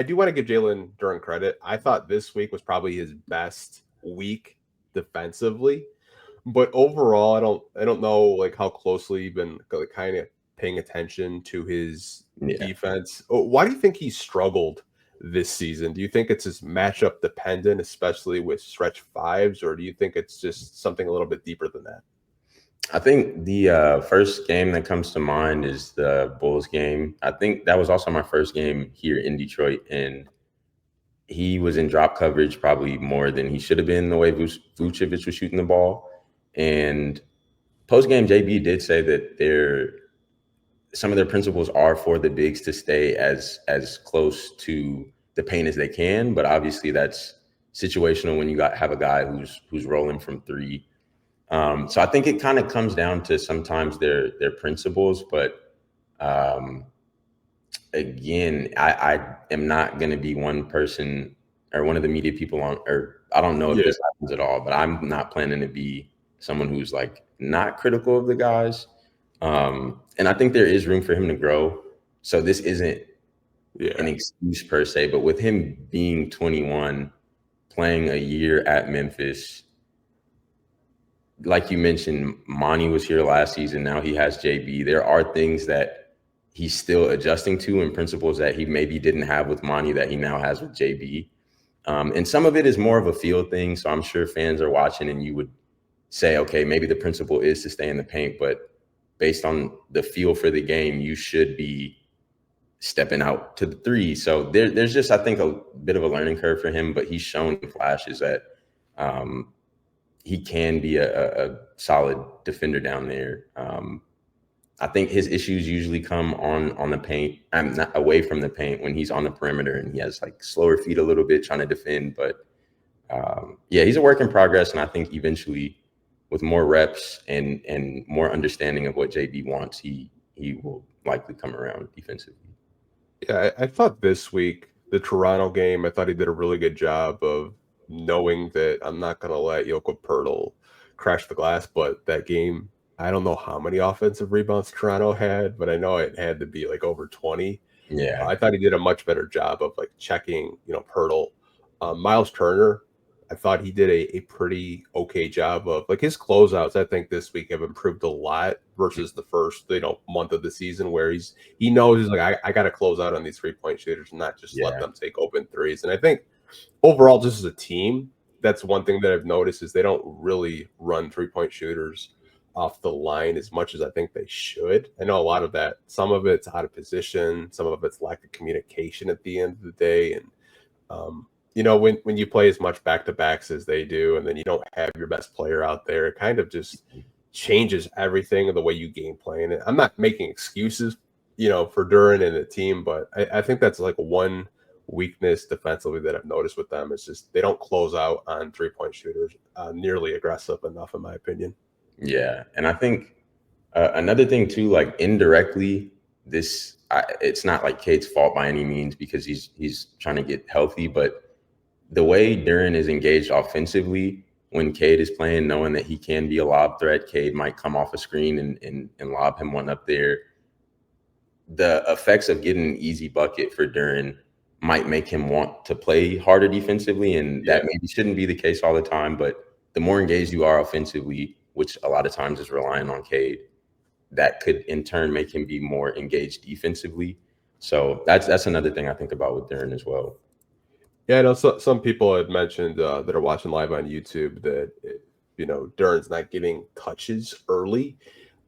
I do want to give Jalen Duren credit. I thought this week was probably his best week defensively, but overall, I don't know like how closely you've been like, kind of paying attention to his Yeah. defense. Why do you think he struggled this season? Do you think it's his matchup dependent, especially with stretch fives, or do you think it's just something a little bit deeper than that? I think the first game that comes to mind is the Bulls game. I think that was also my first game here in Detroit, and he was in drop coverage probably more than he should have been the way Vucevic was shooting the ball. And post game, JB did say that some of their principles are for the bigs to stay as close to the paint as they can, but obviously that's situational when you have a guy who's rolling from three. So I think it kind of comes down to sometimes their principles, but again, I am not going to be one person or one of the media people or I don't know if this happens at all, but I'm not planning to be someone who's like not critical of the guys. And I think there is room for him to grow. So this isn't an excuse per se, but with him being 21, playing a year at Memphis, like you mentioned, Monty was here last season. Now he has JB. There are things that he's still adjusting to and principles that he maybe didn't have with Monty that he now has with JB. And some of it is more of a field thing. So I'm sure fans are watching and you would say, okay, maybe the principle is to stay in the paint, but based on the feel for the game, you should be stepping out to the three. So there's just, I think, a bit of a learning curve for him, but he's shown flashes that he can be a solid defender down there. I think his issues usually come on the paint. I'm not away from the paint when he's on the perimeter and he has like slower feet a little bit trying to defend. But yeah, he's a work in progress. And I think eventually with more reps and more understanding of what JB wants, he will likely come around defensively. Yeah, I thought this week, the Toronto game, I thought he did a really good job of knowing that I'm not going to let Yoko Pirtle crash the glass. But that game, I don't know how many offensive rebounds Toronto had, but I know it had to be like over 20. Yeah. I thought he did a much better job of like checking, Pirtle. Miles Turner, I thought he did a pretty okay job of like his closeouts. I think this week have improved a lot versus the first, month of the season where he knows he's like, I got to close out on these 3-point shooters and not just let them take open threes. And I think overall, just as a team, that's one thing that I've noticed is they don't really run 3-point shooters off the line as much as I think they should. I know a lot of that, some of it's out of position, some of it's lack of communication at the end of the day. And, when you play as much back-to-backs as they do, and then you don't have your best player out there, it kind of just changes everything of the way you game plan. And I'm not making excuses, for Duren and the team, but I think that's like one weakness defensively that I've noticed with them. It's just they don't close out on 3-point shooters nearly aggressive enough, in my opinion. Yeah, and I think another thing too, like indirectly, it's not like Cade's fault by any means because he's trying to get healthy, but the way Duren is engaged offensively when Cade is playing, knowing that he can be a lob threat, Cade might come off a screen and lob him one up there. The effects of getting an easy bucket for Duren might make him want to play harder defensively, and that maybe shouldn't be the case all the time. But the more engaged you are offensively, which a lot of times is relying on Cade, that could in turn make him be more engaged defensively. So that's another thing I think about with Duren as well. Yeah, I know some people had mentioned that are watching live on YouTube that Duren's not getting touches early.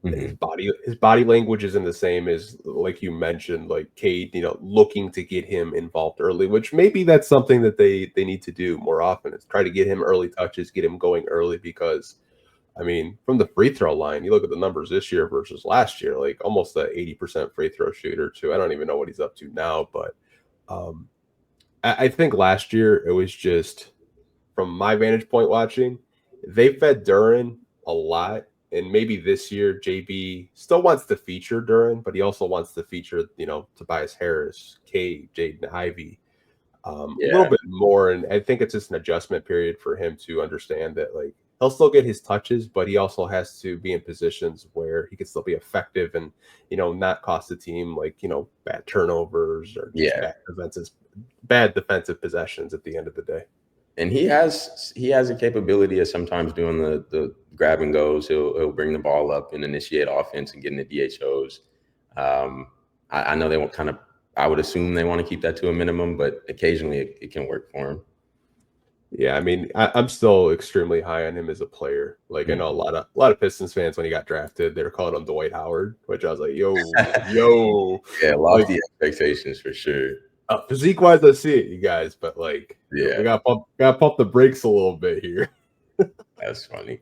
Mm-hmm. His body language isn't the same as like you mentioned, like Cade, looking to get him involved early, which maybe that's something that they need to do more often is try to get him early touches, get him going early because I mean, from the free throw line, you look at the numbers this year versus last year, like almost a 80% free throw shooter too. I don't even know what he's up to now, but um, I think last year it was just from my vantage point watching, they fed Duren a lot. And maybe this year JB still wants to feature Duren, but he also wants to feature, Tobias Harris, Cade, Jaden Ivey, a little bit more. And I think it's just an adjustment period for him to understand that like he'll still get his touches, but he also has to be in positions where he can still be effective and, not cost the team like, bad turnovers or just bad bad defensive possessions at the end of the day. And he has a capability of sometimes doing the grab and goes. He'll bring the ball up and initiate offense and get into DHOs. I know they want kind of. I would assume they want to keep that to a minimum, but occasionally it can work for him. Yeah, I mean, I'm still extremely high on him as a player. Like, I know a lot of Pistons fans when he got drafted, they were calling him Dwight Howard, which I was like, yo, yeah, lofty expectations for sure. Physique wise, I see it, you guys, but like, yeah, we got pump the brakes a little bit here. That's funny.